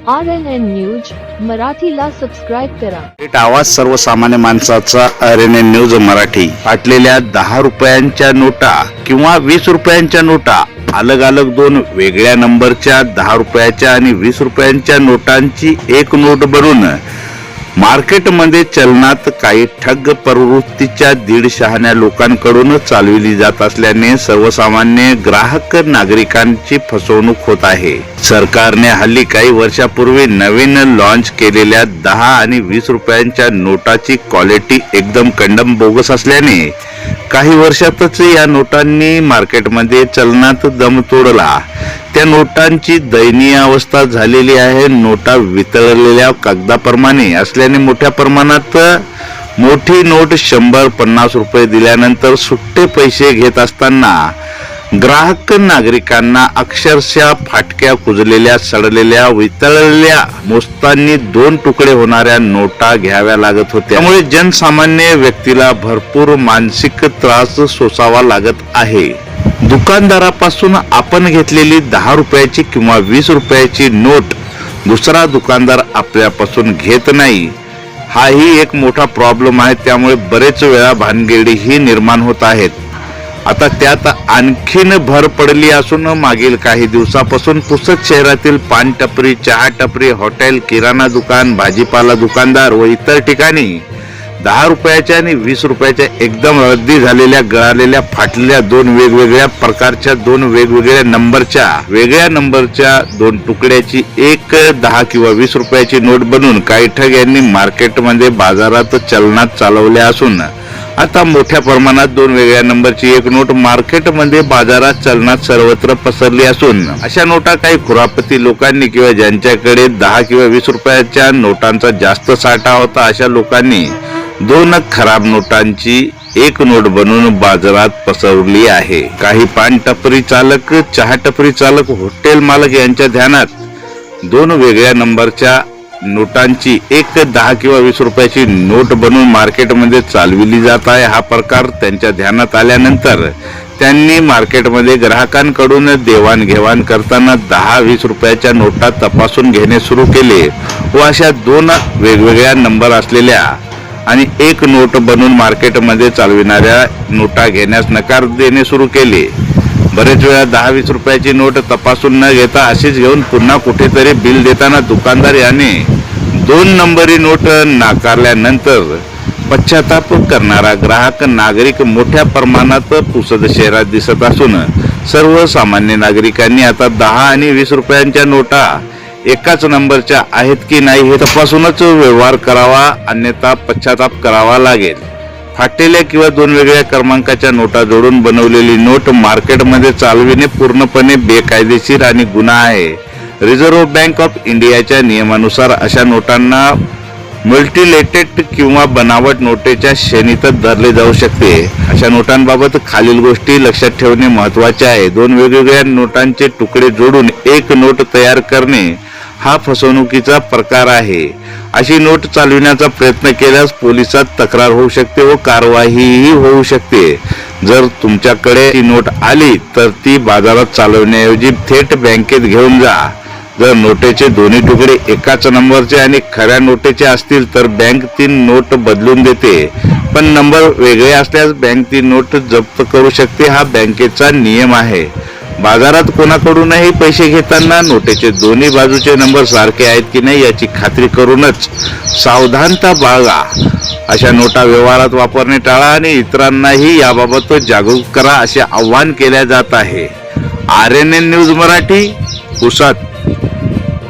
RNN news मराठीला subscribe करा. आवाज सर्वसामान्य माणसाचा RNN न्यूज मराठी. फाटलेल्या 10 रुपयांच्या नोटा किंवा 20 रुपयांच्या नोटा अलग अलग दोन वेगळ्या नंबरच्या 10 रुपयाच्या आणि 20 रुपयांच्या नोटांची एक नोट बनवून मार्केटमध्ये चलनात काही ठग प्रवृत्तीच्या 1.5 शहाण्या लोकांकडून चालविली जात असल्याने सर्वसामान्य ग्राहक नागरिकांची फसवणूक होत आहे. सरकारने हल्ली काही वर्षापूर्वी नवीन लॉन्च केलेल्या 10 आणि 20 रुपयांच्या नोटाची क्वालिटी एकदम कंडम बोगस असल्याने काही वर्षातच या नोटांनी मार्केटमध्ये चलनात दम तोडला. त्या नोटांची दयनीय अवस्था झालेली आहे. नोटा वितळलेल्या कागदाप्रमाणे असल्याने मोठ्या प्रमाणात मोठी नोट 100-50 रुपये दिल्यानंतर सुट्टे पैसे घेत असताना ग्राहक नागरिकांना अक्षरशः फाटक्या, कुजलेल्या, सडलेल्या, वितळलेल्या, मोजतानी 2 तुकडे होणाऱ्या नोटा घ्याव्या लागत होत्या. त्यामुळे जनसामान्य व्यक्तीला भरपूर मानसिक त्रास सोसावा लागत आहे. दुकानदारापासून आपण घेतलेली 10 रुपयाची किंवा 20 रुपयाची नोट दुसरा दुकानदार आपल्यापासून घेत नाही, हाही एक मोठा प्रॉब्लेम आहे. त्यामुळे बरेच वेळा भानगडीही निर्माण होत आहेत. आता त्यात आणखीन भर पडली असून मागील काही दिवसापासून पुसद शहरातील पान टपरी, चहा टपरी, हॉटेल, किराणा दुकान, भाजीपाला दुकानदार व इतर ठिकाणी 10 रुपयाच्या आणि 20 रुपयाच्या एकदम रद्दी झालेल्या, गळालेल्या, फाटलेल्या 2 वेगवेगळ्या प्रकारच्या 2 वेगवेगळ्या नंबरच्या 2 तुकड्याची एक 10 किंवा 20 रुपयाची नोट बनवून काही ठग यांनी मार्केटमध्ये बाजारात चलनात चालवल्या असून आता मोठ्या प्रमाणात 2 वेगळ्या नंबरची एक नोट मार्केटमध्ये बाजारात चलनात सर्वत्र पसरली असून अशा नोटा काही खुरापती लोकांनी किंवा ज्यांच्याकडे 10 किंवा 20 रुपयाच्या नोटांचा जास्त साठा होता अशा लोकांनी 2 खराब नोटांची एक नोट बनवून बाजारात पसरवली आहे. काही पान टपरी चालक, चहा टपरी चालक, हॉटेल मालक यांच्या ध्यानात 2 वेगळ्या नंबरच्या नोटांची एक 10 किंवा 20 रुपयाची नोट बनवून मार्केटमध्ये चालविली जात आहे. हा प्रकार त्यांच्या ध्यानात आल्यानंतर त्यांनी मार्केटमध्ये ग्राहकांकडून देवाणघेवाण करताना 10-20 रुपयाच्या नोटा तपासून घेणे सुरू केले व अशा 2 वेगवेगळ्या नंबर असलेल्या आणि एक नोट बनवून मार्केटमध्ये चालविणाऱ्या नोटा घेण्यास नकार देणे सुरू केले. बरेच वेळा 10-20 रुपयाची नोट तपासून न घेता अशीच घेऊन पुन्हा कुठेतरी बिल देताना दुकानदार याने 2 नंबरी नोट नाकारल्यानंतर पश्चाताप करणारा ग्राहक नागरिक मोठ्या प्रमाणात पुसद शहरात दिसत असून सर्वसामान्य नागरिकांनी आता 10 आणि 20 रुपयांच्या नोटा एकाच नंबरच्या आहेत की नाही हे तपासूनच व्यवहार करावा, अन्यथा पश्चाताप करावा लागेल. फाटलेल्या किंवा 2 वेगळ्या क्रमांकाच्या नोटा जोडून बनवलेली नोट मार्केटमध्ये चालविणे पूर्णपणे बेकायदेशीर आणि गुन्हा आहे. रिझर्व्ह बँक ऑफ इंडियाच्या नियमानुसार अशा नोटांना मल्टिलेटेड किंवा बनावट नोटेच्या श्रेणीत धरले जाऊ शकते. अशा नोटांबाबत खालील गोष्टी लक्षात ठेवणे महत्त्वाचे आहे. 2 वेगवेगळ्या नोटांचे तुकडे जोडून एक नोट तयार करणे हा फसवणुकीचा प्रकार आहे. अशी नोट चालविण्याचा प्रयत्न केल्यास पोलिसात तक्रार होऊ शकते व कारवाईही होऊ शकते. जर तुमच्याकडे ही नोट आली तर ती बाजारात चालवण्याऐवजी थेट बँकेत घेऊन जा. जर नोटेचे दोन्ही तुकडे एकाच नंबरचे आणि खऱ्या नोटेचे असतील तर बँक ती नोट बदलून देते, पण नंबर वेगळे असल्यास बँक ती नोट जप्त करू शकते. हा बँकेचा नियम आहे. बाजारात कोणाकडूनही पैसे घेताना नोटेचे दोन्ही बाजूचे नंबर सारखे आहेत की नाही याची खात्री करूनच सावधानता बाळगा. अशा नोटा व्यवहारात वापरणे टाळा आणि इतरांनाही याबाबत जागरूक करा असे आवाहन केले जात आहे. RNN news Marathi, Pusad.